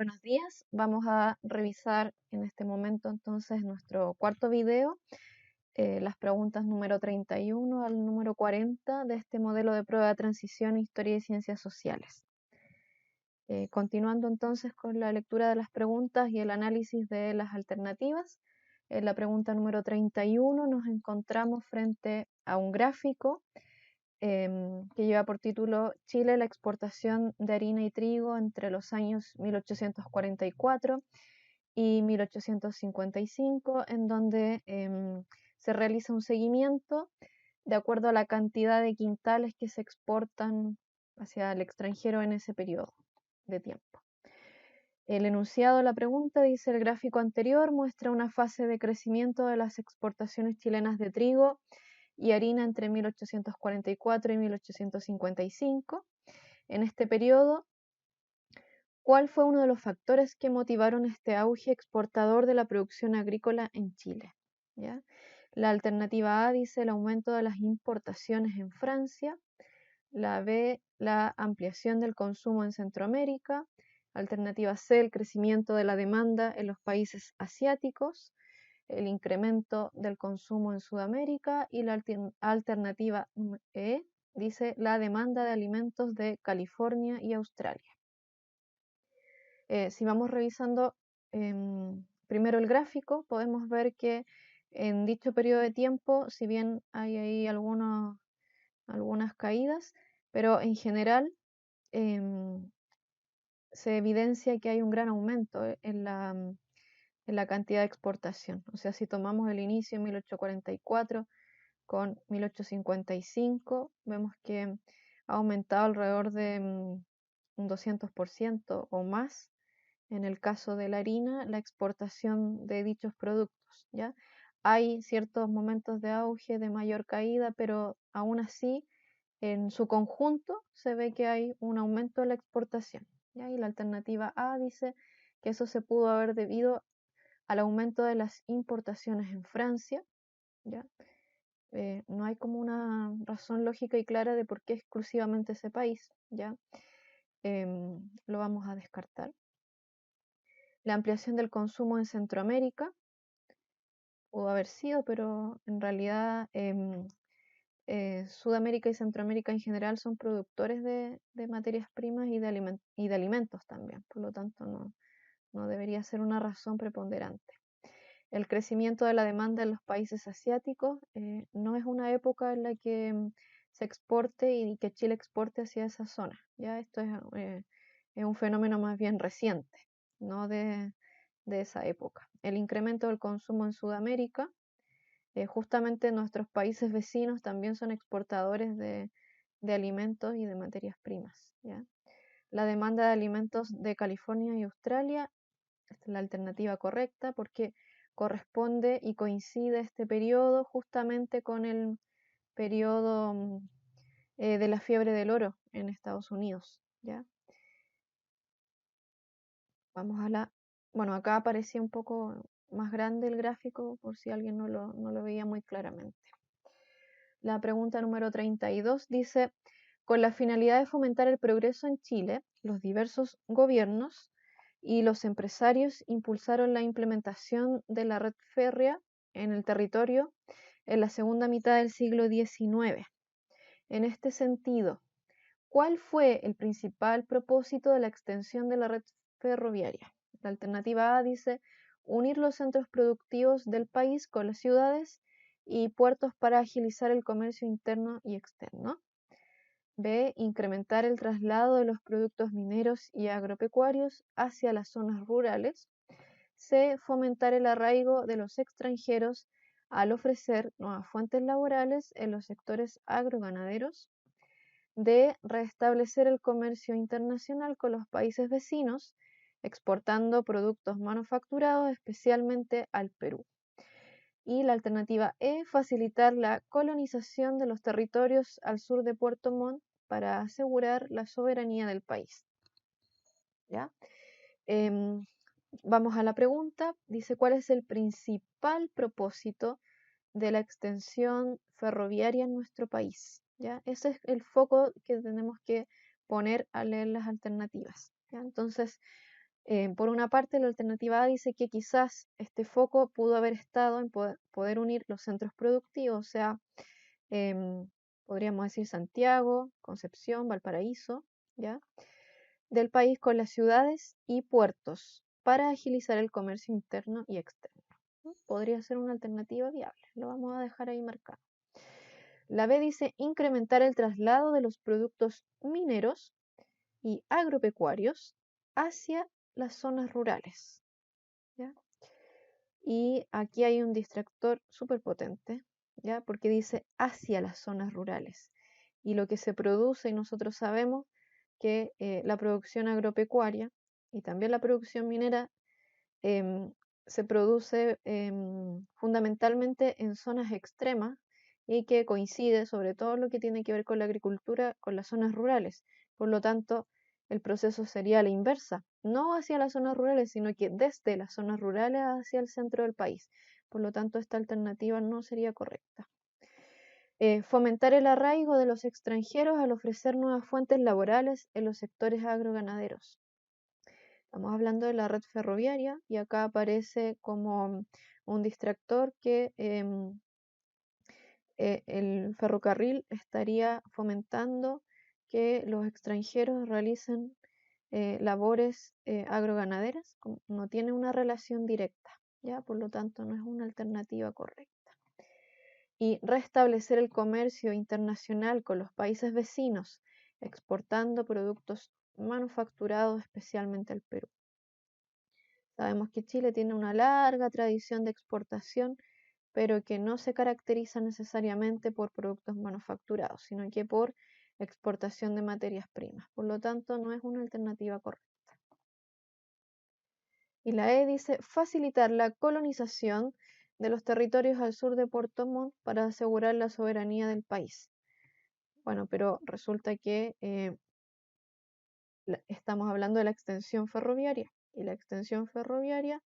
buenos días. Vamos a revisar en este momento entonces nuestro cuarto video, las preguntas número 31 al número 40 de este modelo de prueba de transición Historia y Ciencias Sociales. Continuando entonces con la lectura de las preguntas y el análisis de las alternativas, en la pregunta número 31 nos encontramos frente a un gráfico que lleva por título Chile, la exportación de harina y trigo entre los años 1844 y 1855, en donde se realiza un seguimiento de acuerdo a la cantidad de quintales que se exportan hacia el extranjero en ese periodo de tiempo. El enunciado de la pregunta dice: el gráfico anterior muestra una fase de crecimiento de las exportaciones chilenas de trigo y harina entre 1844 y 1855. En este periodo, ¿cuál fue uno de los factores que motivaron este auge exportador de la producción agrícola en Chile? ¿Ya? La alternativa A dice el aumento de las importaciones en Francia, la B, la ampliación del consumo en Centroamérica, alternativa C, el crecimiento de la demanda en los países asiáticos, el incremento del consumo en Sudamérica, y la alternativa E dice la demanda de alimentos de California y Australia. Si vamos revisando primero el gráfico, podemos ver que en dicho periodo de tiempo, si bien hay ahí algunas caídas, pero en general se evidencia que hay un gran aumento en la cantidad de exportación. O sea, si tomamos el inicio en 1844 con 1855, vemos que ha aumentado alrededor de un 200% o más. En el caso de la harina, la exportación de dichos productos, ¿ya? Hay ciertos momentos de auge, de mayor caída, pero aún así, en su conjunto, se ve que hay un aumento de la exportación, ¿ya? Y la alternativa A dice que eso se pudo haber debido al aumento de las importaciones en Francia, ¿ya? No hay como una razón lógica y clara de por qué exclusivamente ese país, ¿ya? Lo vamos a descartar. La ampliación del consumo en Centroamérica pudo haber sido, pero en realidad Sudamérica y Centroamérica en general son productores de materias primas y de alimentos también, por lo tanto no debería ser una razón preponderante. El crecimiento de la demanda en los países asiáticos no es una época en la que se exporte y que Chile exporte hacia esa zona, ¿ya? Esto es un fenómeno más bien reciente, no de esa época. El incremento del consumo en Sudamérica, justamente nuestros países vecinos también son exportadores de alimentos y de materias primas, ¿ya? La demanda de alimentos de California y Australia, esta es la alternativa correcta porque corresponde y coincide este periodo justamente con el periodo de la fiebre del oro en Estados Unidos, ¿ya? Vamos a bueno, acá aparecía un poco más grande el gráfico por si alguien no lo veía muy claramente. La pregunta número 32 dice: con la finalidad de fomentar el progreso en Chile, los diversos gobiernos y los empresarios impulsaron la implementación de la red férrea en el territorio en la segunda mitad del siglo XIX. En este sentido, ¿cuál fue el principal propósito de la extensión de la red ferroviaria? La alternativa A dice unir los centros productivos del país con las ciudades y puertos para agilizar el comercio interno y externo. B, incrementar el traslado de los productos mineros y agropecuarios hacia las zonas rurales. C, fomentar el arraigo de los extranjeros al ofrecer nuevas fuentes laborales en los sectores agroganaderos. D, restablecer el comercio internacional con los países vecinos, exportando productos manufacturados especialmente al Perú. Y la alternativa E, facilitar la colonización de los territorios al sur de Puerto Montt para asegurar la soberanía del país. ¿Ya? Vamos a la pregunta. Dice: ¿cuál es el principal propósito de la extensión ferroviaria en nuestro país? ¿Ya? Ese es el foco que tenemos que poner al leer las alternativas, ¿ya? Entonces, Por una parte, la alternativa A dice que quizás este foco pudo haber estado en poder unir los centros productivos, o sea, podríamos decir Santiago, Concepción, Valparaíso, ¿ya? Del país con las ciudades y puertos para agilizar el comercio interno y externo. Podría ser una alternativa viable, lo vamos a dejar ahí marcado. La B dice incrementar el traslado de los productos mineros y agropecuarios hacia las zonas rurales, ¿ya? Y aquí hay un distractor súper potente, ¿ya? Porque dice hacia las zonas rurales. Y lo que se produce, y nosotros sabemos que la producción agropecuaria y también la producción minera em, se produce fundamentalmente en zonas extremas y que coincide sobre todo lo que tiene que ver con la agricultura con las zonas rurales. Por lo tanto, el proceso sería a la inversa, no hacia las zonas rurales, sino que desde las zonas rurales hacia el centro del país. Por lo tanto, esta alternativa no sería correcta. Fomentar el arraigo de los extranjeros al ofrecer nuevas fuentes laborales en los sectores agroganaderos. Estamos hablando de la red ferroviaria y acá aparece como un distractor que el ferrocarril estaría fomentando que los extranjeros realicen labores agroganaderas, no tiene una relación directa, ¿ya? Por lo tanto no es una alternativa correcta. Y restablecer el comercio internacional con los países vecinos, exportando productos manufacturados especialmente al Perú. Sabemos que Chile tiene una larga tradición de exportación, pero que no se caracteriza necesariamente por productos manufacturados, sino que por exportación de materias primas. Por lo tanto, no es una alternativa correcta. Y la E dice facilitar la colonización de los territorios al sur de Puerto Montt para asegurar la soberanía del país. Bueno, pero resulta que estamos hablando de la extensión ferroviaria y la extensión ferroviaria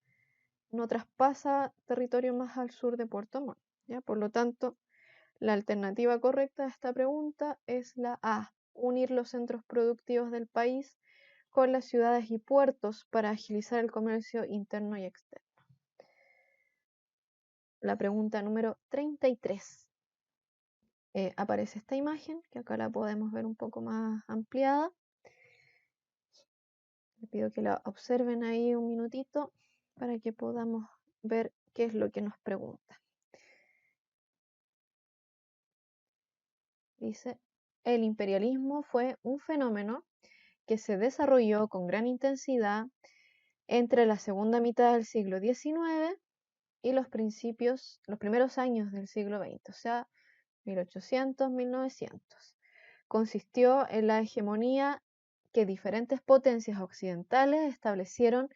no traspasa territorio más al sur de Puerto Montt, ¿ya? Por lo tanto, la alternativa correcta a esta pregunta es la A, unir los centros productivos del país con las ciudades y puertos para agilizar el comercio interno y externo. La pregunta número 33. Aparece esta imagen, que acá la podemos ver un poco más ampliada. Le pido que la observen ahí un minutito para que podamos ver qué es lo que nos pregunta. Dice, el imperialismo fue un fenómeno que se desarrolló con gran intensidad entre la segunda mitad del siglo XIX y los primeros años del siglo XX, o sea, 1800, 1900. Consistió en la hegemonía que diferentes potencias occidentales establecieron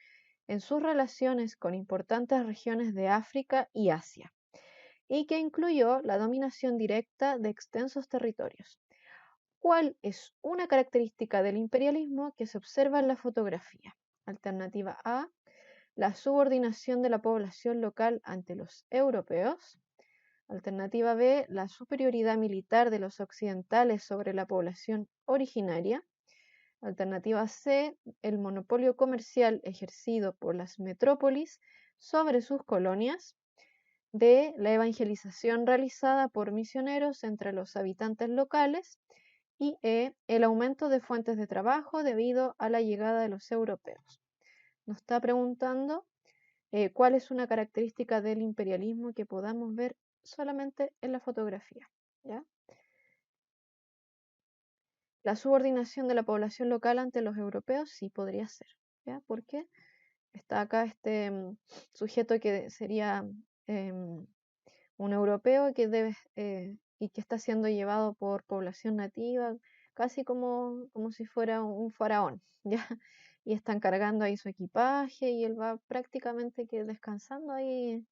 en sus relaciones con importantes regiones de África y Asia, y que incluyó la dominación directa de extensos territorios. ¿Cuál es una característica del imperialismo que se observa en la fotografía? Alternativa A, la subordinación de la población local ante los europeos. Alternativa B, la superioridad militar de los occidentales sobre la población originaria. Alternativa C, el monopolio comercial ejercido por las metrópolis sobre sus colonias. D, la evangelización realizada por misioneros entre los habitantes locales. Y E, el aumento de fuentes de trabajo debido a la llegada de los europeos. Nos está preguntando cuál es una característica del imperialismo que podamos ver solamente en la fotografía, ¿ya? La subordinación de la población local ante los europeos sí podría ser, ¿ya? Porque está acá este sujeto que sería un europeo que y que está siendo llevado por población nativa, casi como si fuera un faraón, ¿ya? Y están cargando ahí su equipaje y él va prácticamente que descansando ahí.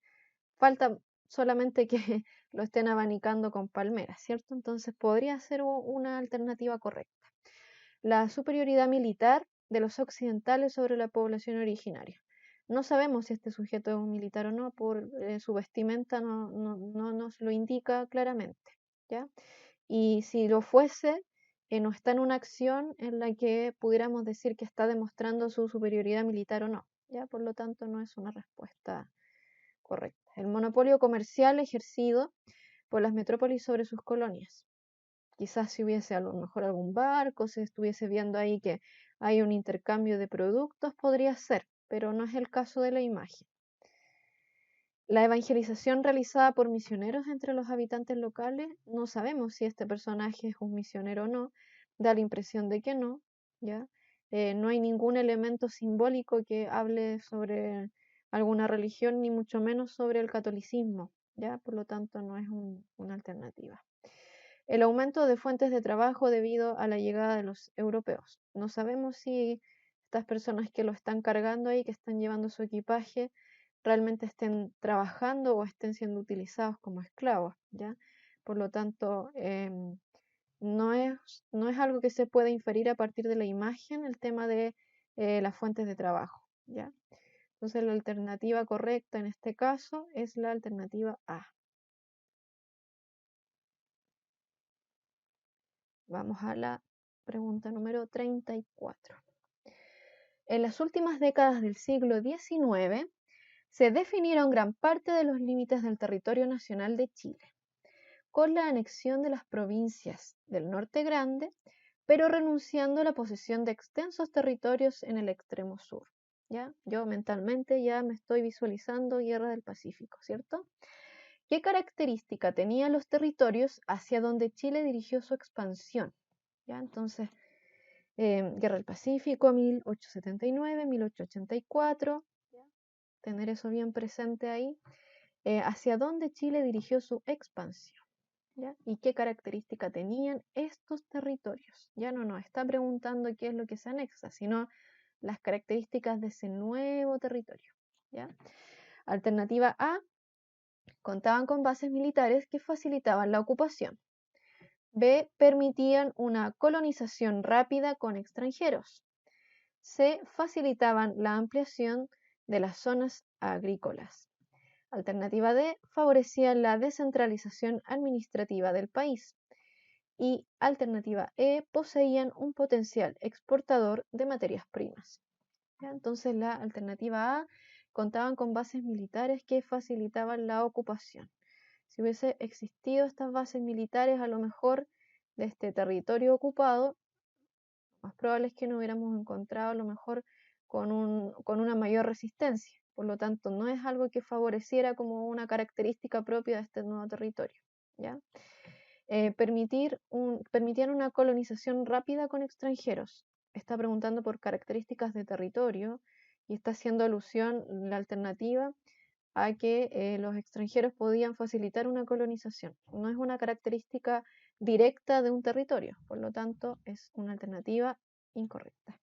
Falta solamente que lo estén abanicando con palmeras, ¿cierto? Entonces podría ser una alternativa correcta. La superioridad militar de los occidentales sobre la población originaria. No sabemos si este sujeto es un militar o no, por su vestimenta no nos lo indica claramente, ¿ya? Y si lo fuese, no está en una acción en la que pudiéramos decir que está demostrando su superioridad militar o no, ¿ya? Por lo tanto, no es una respuesta correcta. El monopolio comercial ejercido por las metrópolis sobre sus colonias. Quizás si hubiese a lo mejor algún barco, se estuviese viendo ahí que hay un intercambio de productos, podría ser, pero no es el caso de la imagen. La evangelización realizada por misioneros entre los habitantes locales, no sabemos si este personaje es un misionero o no, da la impresión de que no, ¿ya? No hay ningún elemento simbólico que hable sobre alguna religión, ni mucho menos sobre el catolicismo, ¿ya? Por lo tanto, no es una alternativa. El aumento de fuentes de trabajo debido a la llegada de los europeos. No sabemos si estas personas que lo están cargando ahí, que están llevando su equipaje, realmente estén trabajando o estén siendo utilizados como esclavos, ¿ya? Por lo tanto, no es algo que se pueda inferir a partir de la imagen, el tema de las fuentes de trabajo, ¿ya? Entonces, la alternativa correcta en este caso es la alternativa A. Vamos a la pregunta número 34. En las últimas décadas del siglo XIX se definieron gran parte de los límites del territorio nacional de Chile, con la anexión de las provincias del Norte Grande, pero renunciando a la posesión de extensos territorios en el extremo sur. ¿Ya? Yo mentalmente ya me estoy visualizando Guerra del Pacífico, ¿cierto? ¿Qué característica tenían los territorios hacia donde Chile dirigió su expansión? ¿Ya? Entonces, Guerra del Pacífico, 1879, 1884, ¿ya? Tener eso bien presente ahí. ¿Hacia dónde Chile dirigió su expansión? ¿Ya? ¿Y qué característica tenían estos territorios? Ya no nos está preguntando qué es lo que se anexa, sino las características de ese nuevo territorio. ¿Ya? Alternativa A, contaban con bases militares que facilitaban la ocupación. B, permitían una colonización rápida con extranjeros. C, facilitaban la ampliación de las zonas agrícolas. Alternativa D, favorecían la descentralización administrativa del país. Y alternativa E, poseían un potencial exportador de materias primas. ¿Ya? Entonces la alternativa A, contaban con bases militares que facilitaban la ocupación. Si hubiese existido estas bases militares, a lo mejor de este territorio ocupado, lo más probable es que nos hubiéramos encontrado a lo mejor con una mayor resistencia. Por lo tanto, no es algo que favoreciera como una característica propia de este nuevo territorio. ¿Ya? Permitían una colonización rápida con extranjeros. Está preguntando por características de territorio y está haciendo alusión la alternativa a que los extranjeros podían facilitar una colonización. No es una característica directa de un territorio, por lo tanto es una alternativa incorrecta.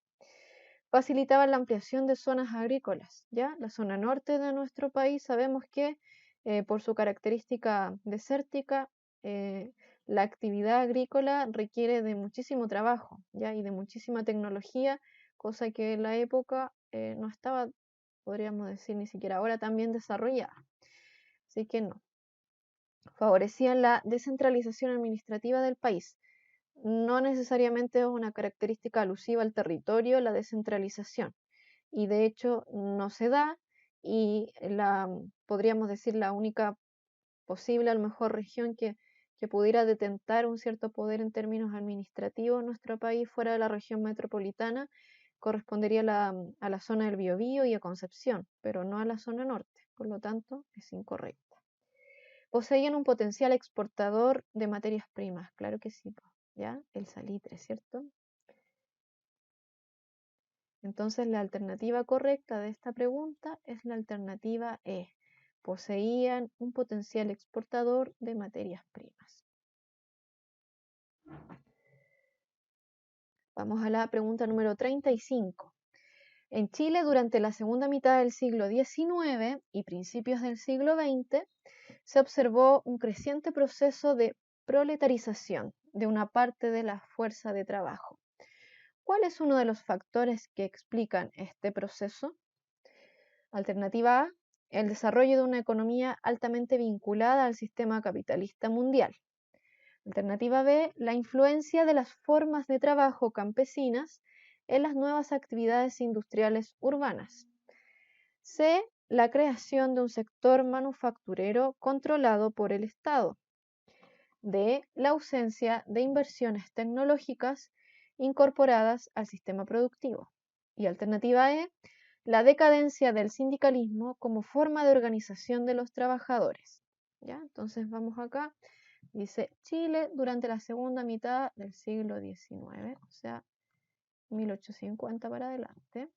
Facilitaban la ampliación de zonas agrícolas, ¿ya? La zona norte de nuestro país sabemos que por su característica desértica, la actividad agrícola requiere de muchísimo trabajo, ¿ya? Y de muchísima tecnología, cosa que en la época no estaba, podríamos decir, ni siquiera ahora tan bien desarrollada. Así que no. Favorecían la descentralización administrativa del país. No necesariamente es una característica alusiva al territorio, la descentralización. Y de hecho no se da, y podríamos decir la única posible, a lo mejor, región que pudiera detentar un cierto poder en términos administrativos en nuestro país fuera de la región metropolitana, correspondería a la zona del Biobío y a Concepción, pero no a la zona norte, por lo tanto es incorrecta. Poseían un potencial exportador de materias primas, claro que sí, ¿ya? El salitre, ¿cierto? Entonces la alternativa correcta de esta pregunta es la alternativa E. Poseían un potencial exportador de materias primas. Vamos a la pregunta número 35. En Chile, durante la segunda mitad del siglo XIX y principios del siglo XX, se observó un creciente proceso de proletarización de una parte de la fuerza de trabajo. ¿Cuál es uno de los factores que explican este proceso? Alternativa A, el desarrollo de una economía altamente vinculada al sistema capitalista mundial. Alternativa B, la influencia de las formas de trabajo campesinas en las nuevas actividades industriales urbanas. C, la creación de un sector manufacturero controlado por el Estado. D, la ausencia de inversiones tecnológicas incorporadas al sistema productivo. Y alternativa E, la decadencia del sindicalismo como forma de organización de los trabajadores. ¿Ya? Entonces vamos acá. Dice Chile durante la segunda mitad del siglo XIX, o sea, 1850 para adelante,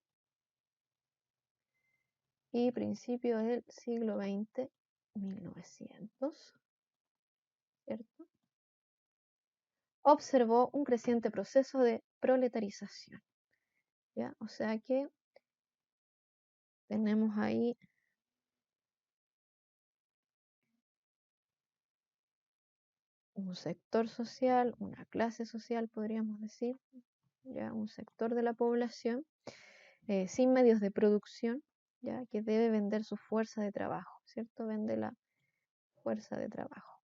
y principios del siglo XX, 1900, ¿cierto? Observó un creciente proceso de proletarización. ¿Ya? O sea que tenemos ahí un sector social, una clase social, podríamos decir, ya un sector de la población sin medios de producción, ya que debe vender su fuerza de trabajo, ¿cierto? Vende la fuerza de trabajo.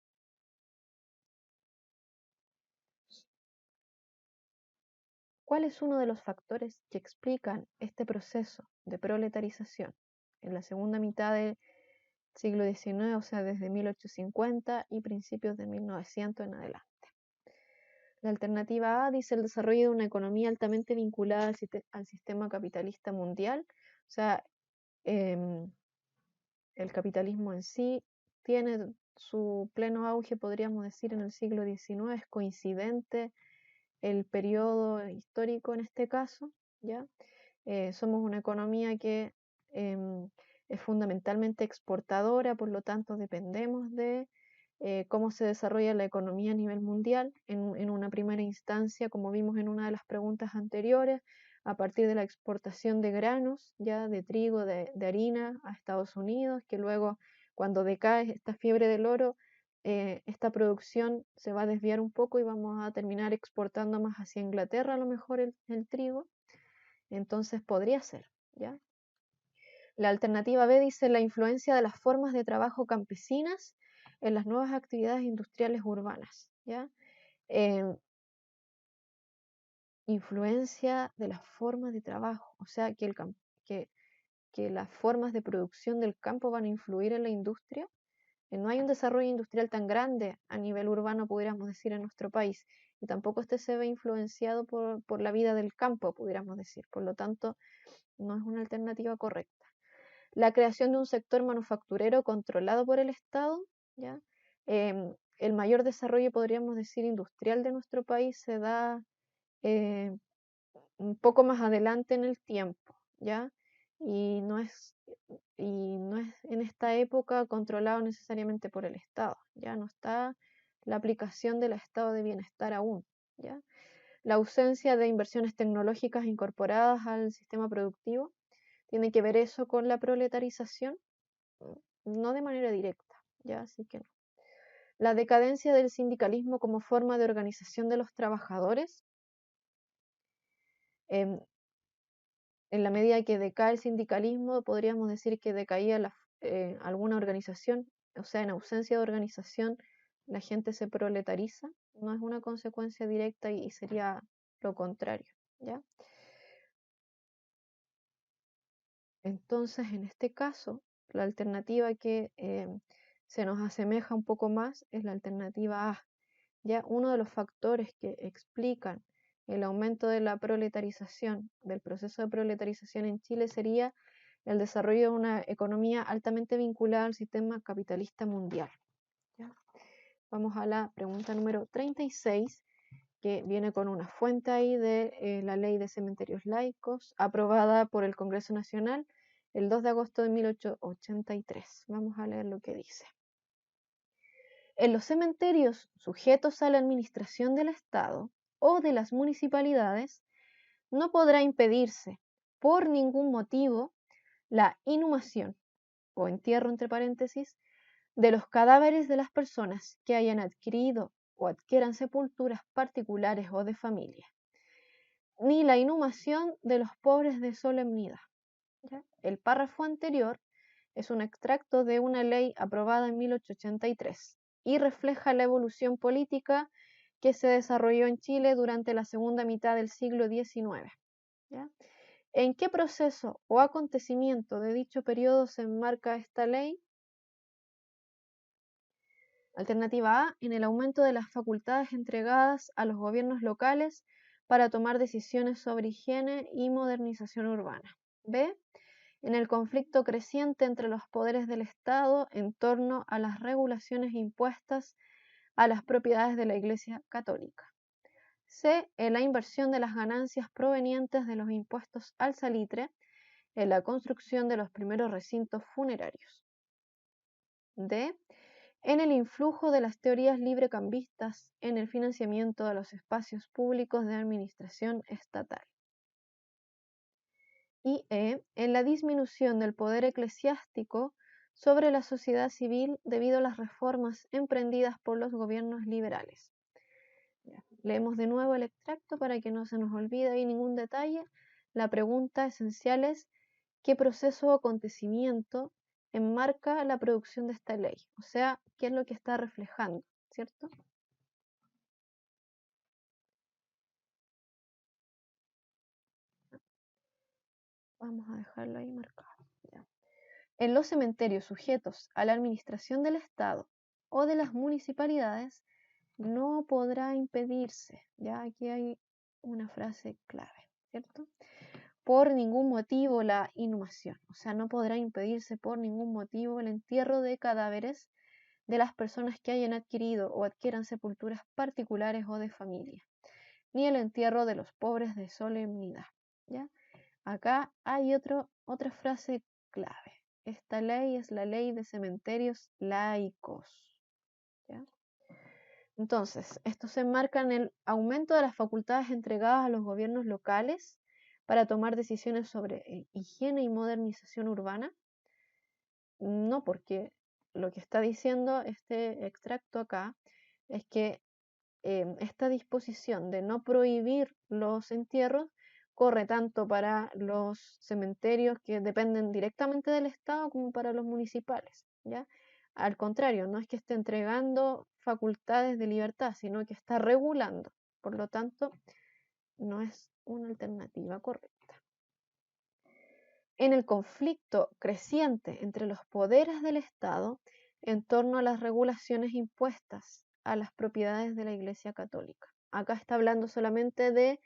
¿Cuál es uno de los factores que explican este proceso de proletarización en la segunda mitad del siglo XIX, o sea, desde 1850 y principios de 1900 en adelante? La alternativa A dice el desarrollo de una economía altamente vinculada al sistema capitalista mundial, o sea, el capitalismo en sí tiene su pleno auge, podríamos decir, en el siglo XIX, es coincidente el periodo histórico en este caso, ¿ya? Somos una economía que es fundamentalmente exportadora, por lo tanto dependemos de cómo se desarrolla la economía a nivel mundial. En una primera instancia, como vimos en una de las preguntas anteriores, a partir de la exportación de granos, ya de trigo, de harina a Estados Unidos, que luego cuando decae esta fiebre del oro, esta producción se va a desviar un poco y vamos a terminar exportando más hacia Inglaterra a lo mejor el trigo. Entonces podría ser, ¿ya? La alternativa B dice la influencia de las formas de trabajo campesinas en las nuevas actividades industriales urbanas, ¿ya? Influencia de las formas de trabajo, o sea, que las formas de producción del campo van a influir en la industria. No hay un desarrollo industrial tan grande a nivel urbano, pudiéramos decir, en nuestro país, y tampoco este se ve influenciado por la vida del campo, pudiéramos decir. Por lo tanto, no es una alternativa correcta. La creación de un sector manufacturero controlado por el Estado, ¿ya? El mayor desarrollo, podríamos decir, industrial de nuestro país se da un poco más adelante en el tiempo, ¿ya? Y no es, y no es en esta época controlado necesariamente por el Estado, ya no está la aplicación del estado de bienestar aún, ¿ya? La ausencia de inversiones tecnológicas incorporadas al sistema productivo tiene que ver eso con la proletarización, no de manera directa, ¿ya? Así que no. La decadencia del sindicalismo como forma de organización de los trabajadores. En la medida que decae el sindicalismo, podríamos decir que decaía alguna organización, o sea, en ausencia de organización, la gente se proletariza. No es una consecuencia directa y sería lo contrario, ¿ya? Entonces, en este caso, la alternativa que se nos asemeja un poco más es la alternativa A. Ya uno de los factores que explican el aumento de la proletarización, del proceso de proletarización en Chile sería el desarrollo de una economía altamente vinculada al sistema capitalista mundial. ¿Ya? Vamos a la pregunta número 36, que viene con una fuente ahí de la ley de cementerios laicos, aprobada por el Congreso Nacional el 2 de agosto de 1883. Vamos a leer lo que dice. En los cementerios sujetos a la administración del Estado o de las municipalidades, no podrá impedirse, por ningún motivo, la inhumación, o entierro entre paréntesis, de los cadáveres de las personas que hayan adquirido o adquieran sepulturas particulares o de familia, ni la inhumación de los pobres de solemnidad. ¿Ya? El párrafo anterior es un extracto de una ley aprobada en 1883 y refleja la evolución política que se desarrolló en Chile durante la segunda mitad del siglo XIX. ¿Ya? ¿En qué proceso o acontecimiento de dicho periodo se enmarca esta ley? Alternativa A, en el aumento de las facultades entregadas a los gobiernos locales para tomar decisiones sobre higiene y modernización urbana. B, en el conflicto creciente entre los poderes del Estado en torno a las regulaciones impuestas a las propiedades de la Iglesia Católica. C, en la inversión de las ganancias provenientes de los impuestos al salitre en la construcción de los primeros recintos funerarios. D, en el influjo de las teorías librecambistas en el financiamiento de los espacios públicos de administración estatal. Y E, en la disminución del poder eclesiástico sobre la sociedad civil debido a las reformas emprendidas por los gobiernos liberales. Ya, leemos de nuevo el extracto para que no se nos olvide ahí ningún detalle. La pregunta esencial es: ¿qué proceso o acontecimiento enmarca la producción de esta ley? O sea, ¿qué es lo que está reflejando? ¿Cierto? Vamos a dejarlo ahí marcado. Ya. En los cementerios sujetos a la administración del Estado o de las municipalidades no podrá impedirse, ya aquí hay una frase clave, ¿cierto? Por ningún motivo la inhumación, o sea, no podrá impedirse por ningún motivo el entierro de cadáveres de las personas que hayan adquirido o adquieran sepulturas particulares o de familia, ni el entierro de los pobres de solemnidad, ¿ya? Acá hay otra frase clave. Esta ley es la ley de cementerios laicos, ¿ya? Entonces, esto se enmarca en el aumento de las facultades entregadas a los gobiernos locales para tomar decisiones sobre higiene y modernización urbana. No, porque lo que está diciendo este extracto acá es que esta disposición de no prohibir los entierros corre tanto para los cementerios que dependen directamente del Estado como para los municipales, ¿ya? Al contrario, no es que esté entregando facultades de libertad, sino que está regulando. Por lo tanto, no es una alternativa correcta. En el conflicto creciente entre los poderes del Estado en torno a las regulaciones impuestas a las propiedades de la Iglesia Católica. Acá está hablando solamente de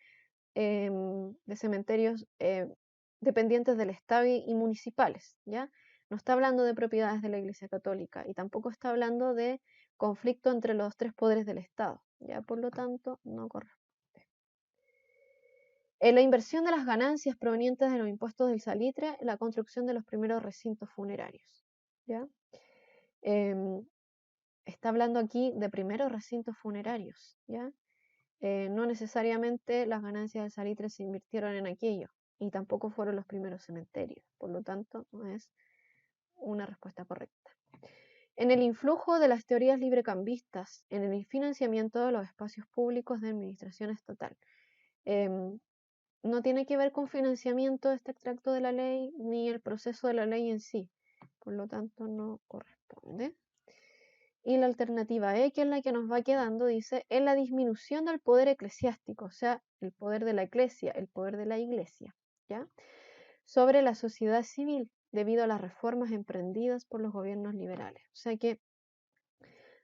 cementerios dependientes del Estado y municipales, ¿ya? No está hablando de propiedades de la Iglesia Católica y tampoco está hablando de conflicto entre los tres poderes del Estado, ¿ya? Por lo tanto, no corresponde. En la inversión de las ganancias provenientes de los impuestos del salitre, la construcción de los primeros recintos funerarios, ¿ya? Está hablando aquí de primeros recintos funerarios, ¿ya? No necesariamente las ganancias del salitre se invirtieron en aquello y tampoco fueron los primeros cementerios, por lo tanto no es una respuesta correcta. En el influjo de las teorías librecambistas en el financiamiento de los espacios públicos de administración estatal. No tiene que ver con financiamiento de este extracto de la ley ni el proceso de la ley en sí, por lo tanto no corresponde. Y la alternativa E, que es la que nos va quedando, dice: en la disminución del poder eclesiástico, o sea, el poder de la eclesia, el poder de la iglesia, ¿ya? Sobre la sociedad civil, debido a las reformas emprendidas por los gobiernos liberales. O sea que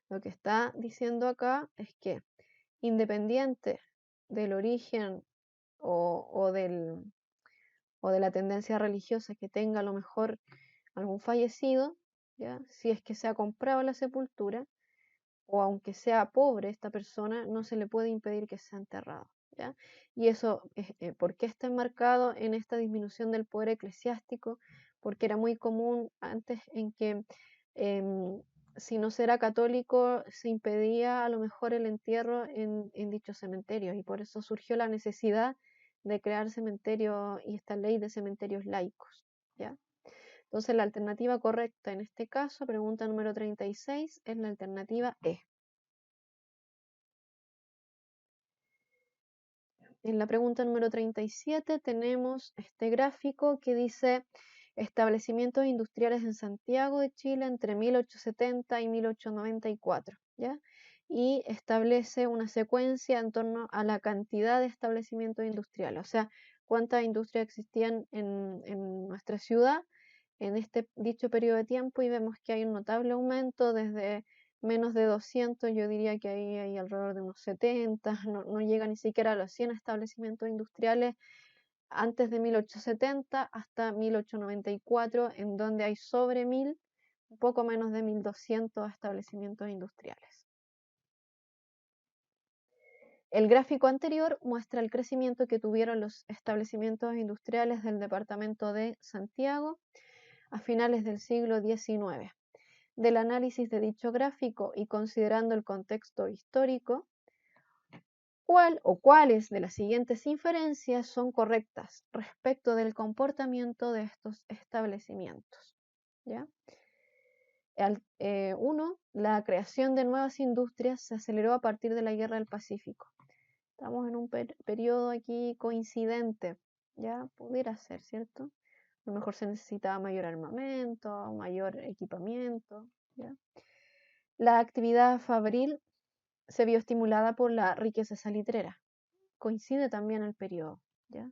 lo que está diciendo acá es que, independiente del origen o de la tendencia religiosa que tenga a lo mejor algún fallecido, ¿ya? Si es que se ha comprado la sepultura, o aunque sea pobre esta persona, no se le puede impedir que sea enterrado, ¿ya? Y eso, ¿por qué está enmarcado en esta disminución del poder eclesiástico? Porque era muy común antes en que si no se era católico se impedía a lo mejor el entierro en dichos cementerios, y por eso surgió la necesidad de crear cementerios y esta ley de cementerios laicos, ¿ya? Entonces la alternativa correcta en este caso, pregunta número 36, es la alternativa E. En la pregunta número 37 tenemos este gráfico que dice establecimientos industriales en Santiago de Chile entre 1870 y 1894, ¿ya? y establece una secuencia en torno a la cantidad de establecimientos industriales, o sea, cuántas industrias existían en nuestra ciudad en este dicho periodo de tiempo, y vemos que hay un notable aumento desde menos de 200, yo diría que ahí hay alrededor de unos 70, no llega ni siquiera a los 100 establecimientos industriales antes de 1870 hasta 1894, en donde hay sobre 1000, un poco menos de 1200 establecimientos industriales. El gráfico anterior muestra el crecimiento que tuvieron los establecimientos industriales del departamento de Santiago a finales del siglo XIX. Del análisis de dicho gráfico y considerando el contexto histórico, ¿cuál o cuáles de las siguientes inferencias son correctas respecto del comportamiento de estos establecimientos? ¿Ya? 1. La creación de nuevas industrias se aceleró a partir de la Guerra del Pacífico. Estamos en un periodo aquí coincidente, ya pudiera ser, ¿cierto? A lo mejor se necesitaba mayor armamento, mayor equipamiento, ¿ya? La actividad fabril se vio estimulada por la riqueza salitrera. Coincide también el periodo, ¿ya?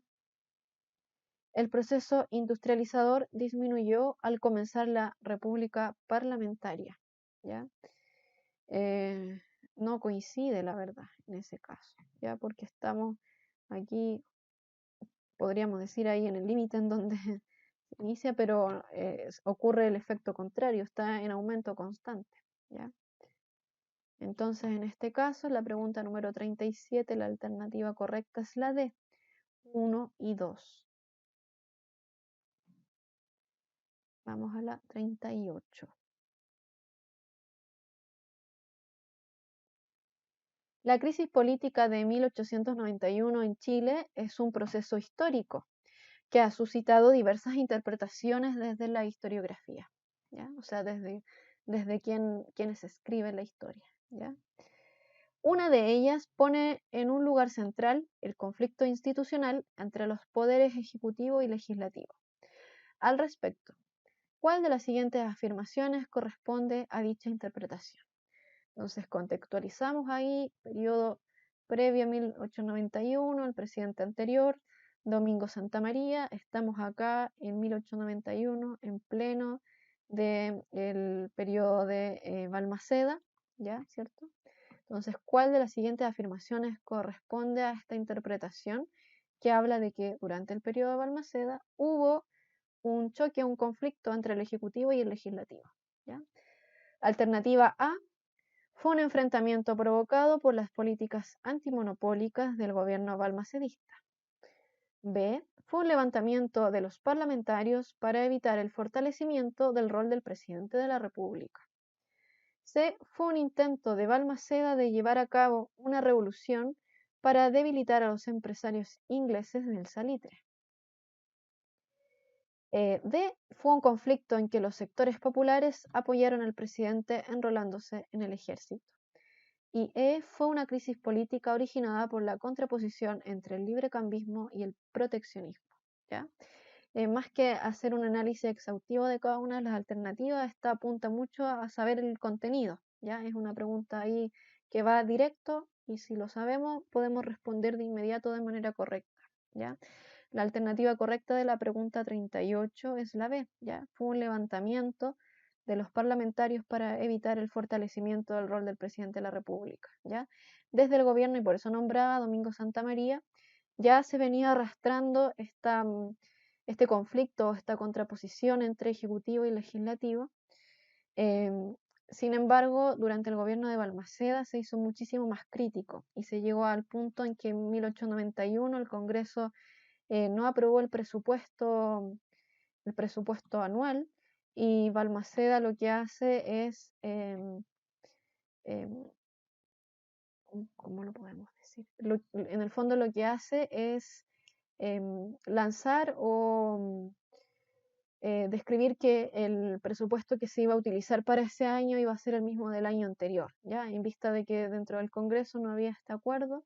El proceso industrializador disminuyó al comenzar la república parlamentaria, ¿ya? No coincide, la verdad, en ese caso, ¿ya? Porque estamos aquí, podríamos decir ahí en el límite en donde se inicia, pero ocurre el efecto contrario, está en aumento constante, ¿ya? Entonces, en este caso, la pregunta número 37, la alternativa correcta es la D, 1 y 2. Vamos a la 38. La crisis política de 1891 en Chile es un proceso histórico que ha suscitado diversas interpretaciones desde la historiografía, ¿ya? O sea, desde quienes escriben la historia, ¿ya? Una de ellas pone en un lugar central el conflicto institucional entre los poderes ejecutivo y legislativo. Al respecto, ¿cuál de las siguientes afirmaciones corresponde a dicha interpretación? Entonces contextualizamos ahí, periodo previo a 1891, el presidente anterior, Domingo Santa María, estamos acá en 1891, en pleno del periodo de Balmaceda, ¿ya? ¿Cierto? Entonces, ¿cuál de las siguientes afirmaciones corresponde a esta interpretación que habla de que durante el periodo de Balmaceda hubo un choque, un conflicto entre el Ejecutivo y el Legislativo? ¿Ya? Alternativa A, fue un enfrentamiento provocado por las políticas antimonopólicas del gobierno balmacedista. B, fue un levantamiento de los parlamentarios para evitar el fortalecimiento del rol del presidente de la República. C, fue un intento de Balmaceda de llevar a cabo una revolución para debilitar a los empresarios ingleses del salitre. D, fue un conflicto en que los sectores populares apoyaron al presidente enrolándose en el ejército. Y E, fue una crisis política originada por la contraposición entre el librecambismo y el proteccionismo, ¿ya? Más que hacer un análisis exhaustivo de cada una de las alternativas, esta apunta mucho a saber el contenido, ¿ya? Es una pregunta ahí que va directo y si lo sabemos podemos responder de inmediato de manera correcta, ¿ya? La alternativa correcta de la pregunta 38 es la B, ¿ya? Fue un levantamiento de los parlamentarios para evitar el fortalecimiento del rol del presidente de la República, ¿ya? Desde el gobierno, y por eso nombraba Domingo Santa María, ya se venía arrastrando este conflicto, esta contraposición entre ejecutivo y legislativo. Sin embargo, durante el gobierno de Balmaceda se hizo muchísimo más crítico y se llegó al punto en que en 1891 el Congreso no aprobó el presupuesto anual, y Balmaceda lo que hace es, ¿cómo lo podemos decir? En el fondo lo que hace es lanzar o describir que el presupuesto que se iba a utilizar para ese año iba a ser el mismo del año anterior, ¿ya? En vista de que dentro del Congreso no había este acuerdo.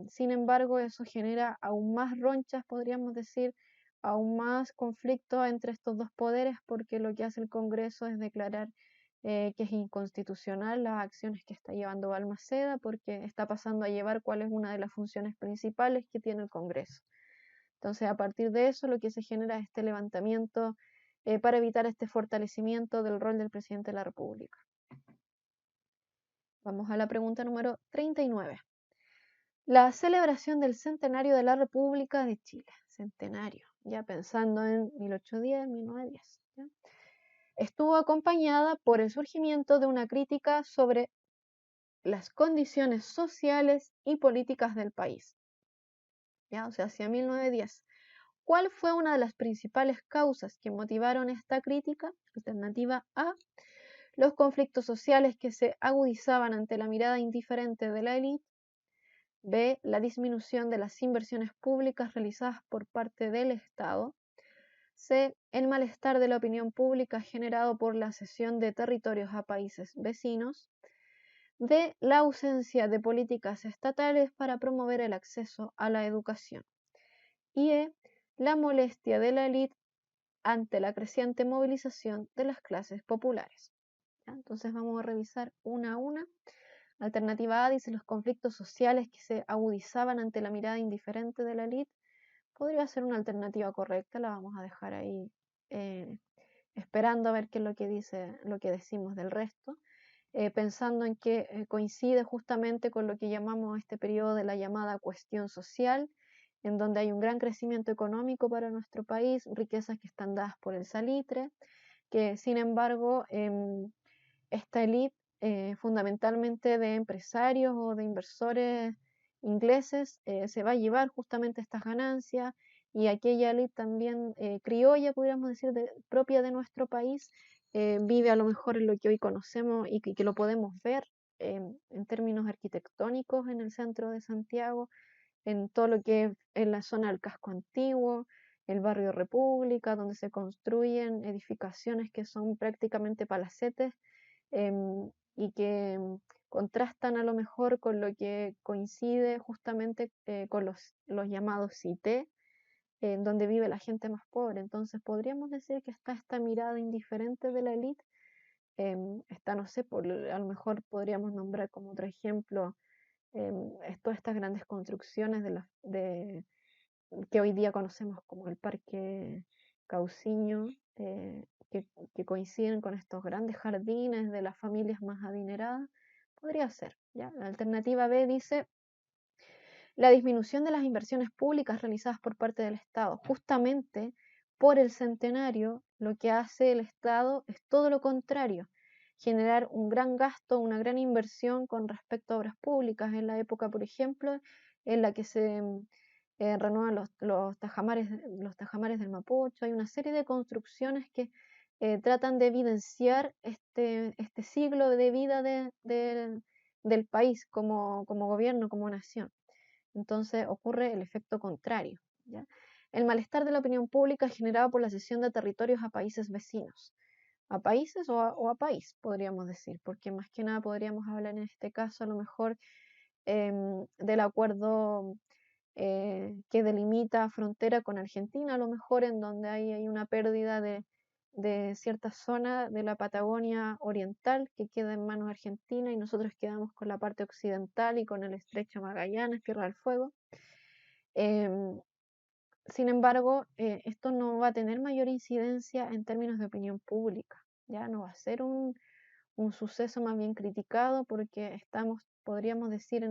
Sin embargo, eso genera aún más ronchas, podríamos decir, aún más conflicto entre estos dos poderes, porque lo que hace el Congreso es declarar que es inconstitucional las acciones que está llevando Balmaceda porque está pasando a llevar cuál es una de las funciones principales que tiene el Congreso. Entonces, a partir de eso, lo que se genera es este levantamiento para evitar este fortalecimiento del rol del presidente de la República. Vamos a la pregunta número 39. La celebración del centenario de la República de Chile. Centenario, ya pensando en 1810, 1910. ¿ya? Estuvo acompañada por el surgimiento de una crítica sobre las condiciones sociales y políticas del país. ¿ya? O sea, hacia 1910. ¿Cuál fue una de las principales causas que motivaron esta crítica? Alternativa A, los conflictos sociales que se agudizaban ante la mirada indiferente de la élite. B, la disminución de las inversiones públicas realizadas por parte del Estado. C, el malestar de la opinión pública generado por la cesión de territorios a países vecinos. D, la ausencia de políticas estatales para promover el acceso a la educación. Y E, la molestia de la élite ante la creciente movilización de las clases populares. ¿ya? Entonces vamos a revisar una a una. Alternativa A dice los conflictos sociales que se agudizaban ante la mirada indiferente de la élite. Podría ser una alternativa correcta, la vamos a dejar ahí esperando a ver qué es lo que dice, lo que decimos del resto, pensando en que coincide justamente con lo que llamamos este periodo de la llamada cuestión social, en donde hay un gran crecimiento económico para nuestro país, riquezas que están dadas por el salitre, que sin embargo esta élite fundamentalmente de empresarios o de inversores ingleses se va a llevar justamente estas ganancias y aquella élite también criolla, podríamos decir, propia de nuestro país, vive a lo mejor en lo que hoy conocemos y que lo podemos ver en términos arquitectónicos en el centro de Santiago, en todo lo que es en la zona del casco antiguo, el barrio República, donde se construyen edificaciones que son prácticamente palacetes y que contrastan a lo mejor con lo que coincide justamente con los llamados CITE, en donde vive la gente más pobre. Entonces podríamos decir que está esta mirada indiferente de la élite, está, no sé, a lo mejor podríamos nombrar como otro ejemplo todas estas grandes construcciones que hoy día conocemos como el Parque Cauciño, que coinciden con estos grandes jardines de las familias más adineradas, podría ser. ¿ya? La alternativa B dice la disminución de las inversiones públicas realizadas por parte del Estado. Justamente por el centenario, lo que hace el Estado es todo lo contrario, generar un gran gasto, una gran inversión con respecto a obras públicas. En la época, por ejemplo, en la que se renuevan los tajamares del Mapocho, hay una serie de construcciones que tratan de evidenciar este siglo de vida del país como gobierno, como nación. Entonces ocurre el efecto contrario. ¿ya? El malestar de la opinión pública generado por la cesión de territorios a países vecinos. A países o a país, podríamos decir, porque más que nada podríamos hablar en este caso a lo mejor del acuerdo que delimita frontera con Argentina, a lo mejor en donde hay una pérdida de cierta zona de la Patagonia oriental que queda en manos argentinas y nosotros quedamos con la parte occidental y con el estrecho Magallanes, Tierra del Fuego. Sin embargo, esto no va a tener mayor incidencia en términos de opinión pública, ya no va a ser un suceso más bien criticado porque estamos, podríamos decir,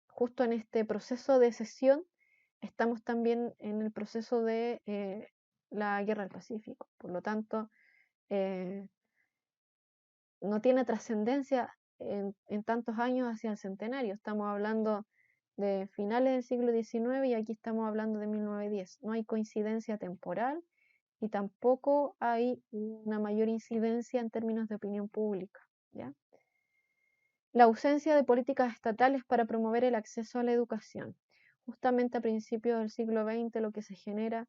justo en este proceso de cesión, estamos también en el proceso de la Guerra del Pacífico. Por lo tanto, no tiene trascendencia en tantos años hacia el centenario. Estamos hablando de finales del siglo XIX y aquí estamos hablando de 1910. No hay coincidencia temporal y tampoco hay una mayor incidencia en términos de opinión pública. ¿ya? La ausencia de políticas estatales para promover el acceso a la educación. Justamente a principios del siglo XX lo que se genera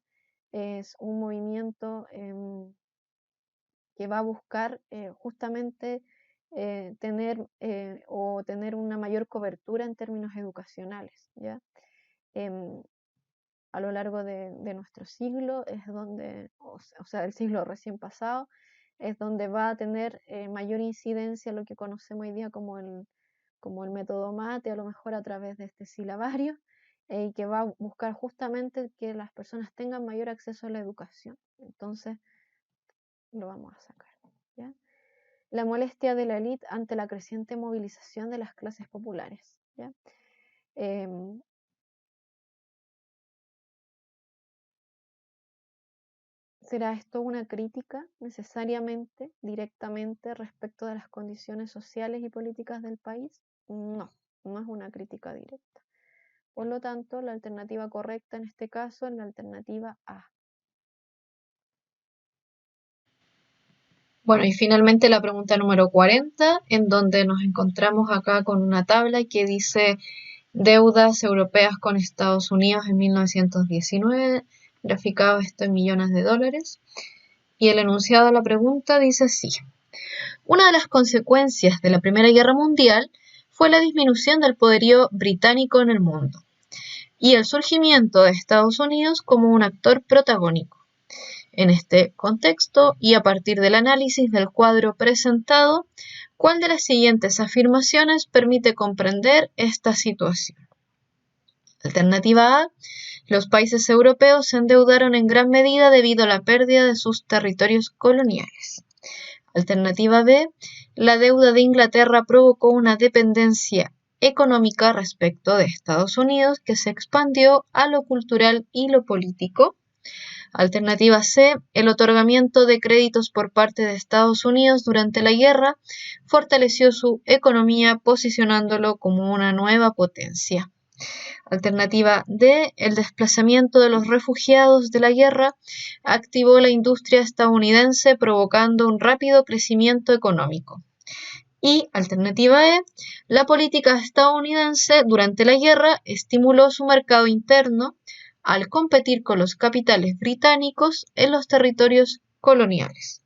es un movimiento que va a buscar justamente tener una mayor cobertura en términos educacionales. ¿ya? A lo largo de nuestro siglo es donde, o sea, el siglo recién pasado, es donde va a tener mayor incidencia lo que conocemos hoy día como el método MATE, a lo mejor a través de este silabario, y que va a buscar justamente que las personas tengan mayor acceso a la educación. Entonces, lo vamos a sacar, ¿ya? La molestia de la élite ante la creciente movilización de las clases populares, ¿ya? ¿Será esto una crítica necesariamente, directamente, respecto de las condiciones sociales y políticas del país? No, no es una crítica directa. Por lo tanto, la alternativa correcta en este caso es la alternativa A. Bueno, y finalmente la pregunta número 40, en donde nos encontramos acá con una tabla que dice deudas europeas con Estados Unidos en 1919, graficado esto en millones de dólares. Y el enunciado de la pregunta dice así: una de las consecuencias de la Primera Guerra Mundial fue la disminución del poderío británico en el mundo y el surgimiento de Estados Unidos como un actor protagónico. En este contexto, y a partir del análisis del cuadro presentado, ¿cuál de las siguientes afirmaciones permite comprender esta situación? Alternativa A: los países europeos se endeudaron en gran medida debido a la pérdida de sus territorios coloniales. Alternativa B: la deuda de Inglaterra provocó una dependencia económica respecto de Estados Unidos que se expandió a lo cultural y lo político. Alternativa C: el otorgamiento de créditos por parte de Estados Unidos durante la guerra fortaleció su economía posicionándolo como una nueva potencia. Alternativa D: el desplazamiento de los refugiados de la guerra activó la industria estadounidense provocando un rápido crecimiento económico. Y alternativa E: la política estadounidense durante la guerra estimuló su mercado interno al competir con los capitales británicos en los territorios coloniales.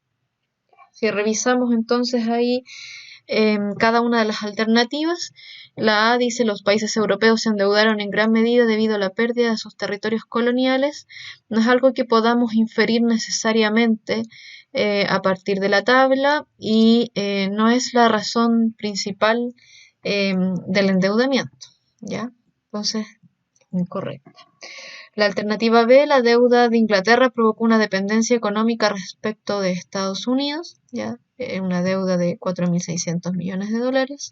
Si revisamos entonces ahí cada una de las alternativas, la A dice los países europeos se endeudaron en gran medida debido a la pérdida de sus territorios coloniales. No es algo que podamos inferir necesariamente a partir de la tabla y no es la razón principal del endeudamiento, ¿ya? Entonces, incorrecta. La alternativa B: la deuda de Inglaterra provocó una dependencia económica respecto de Estados Unidos, ¿ya? Una deuda de 4.600 millones de dólares,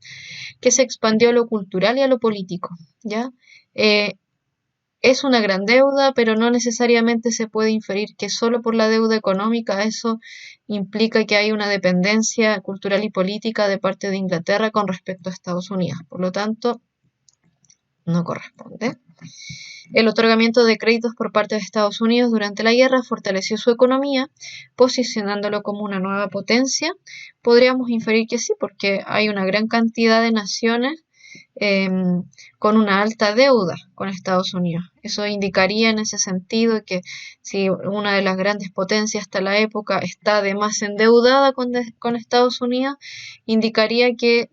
que se expandió a lo cultural y a lo político, ¿ya? Es una gran deuda, pero no necesariamente se puede inferir que solo por la deuda económica eso implica que hay una dependencia cultural y política de parte de Inglaterra con respecto a Estados Unidos. Por lo tanto, no corresponde. El otorgamiento de créditos por parte de Estados Unidos durante la guerra fortaleció su economía, posicionándolo como una nueva potencia. Podríamos inferir que sí, porque hay una gran cantidad de naciones con una alta deuda con Estados Unidos. Eso indicaría en ese sentido que si una de las grandes potencias hasta la época está además endeudada con Estados Unidos, indicaría que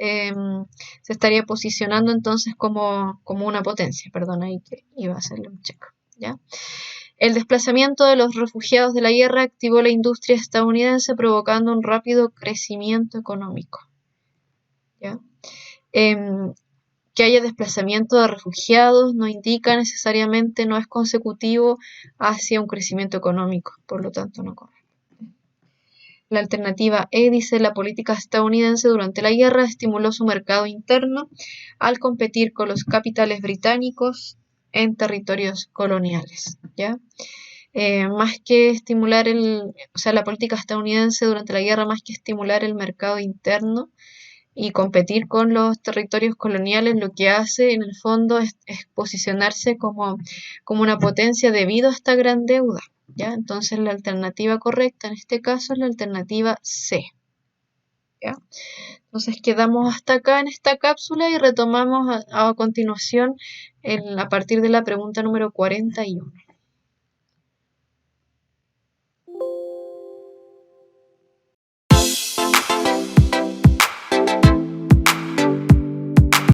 se estaría posicionando entonces como una potencia. Perdón, ahí que iba a hacerle un check, ¿ya? El desplazamiento de los refugiados de la guerra activó la industria estadounidense provocando un rápido crecimiento económico, ¿ya? Que haya desplazamiento de refugiados no indica necesariamente, no es consecutivo hacia un crecimiento económico, por lo tanto no corresponde. La alternativa E dice la política estadounidense durante la guerra estimuló su mercado interno al competir con los capitales británicos en territorios coloniales, ¿ya? Más que estimular la política estadounidense durante la guerra, más que estimular el mercado interno y competir con los territorios coloniales, lo que hace en el fondo es posicionarse como una potencia debido a esta gran deuda, ¿ya? Entonces la alternativa correcta en este caso es la alternativa C, ¿ya? Entonces quedamos hasta acá en esta cápsula y retomamos a continuación a partir de la pregunta número 41.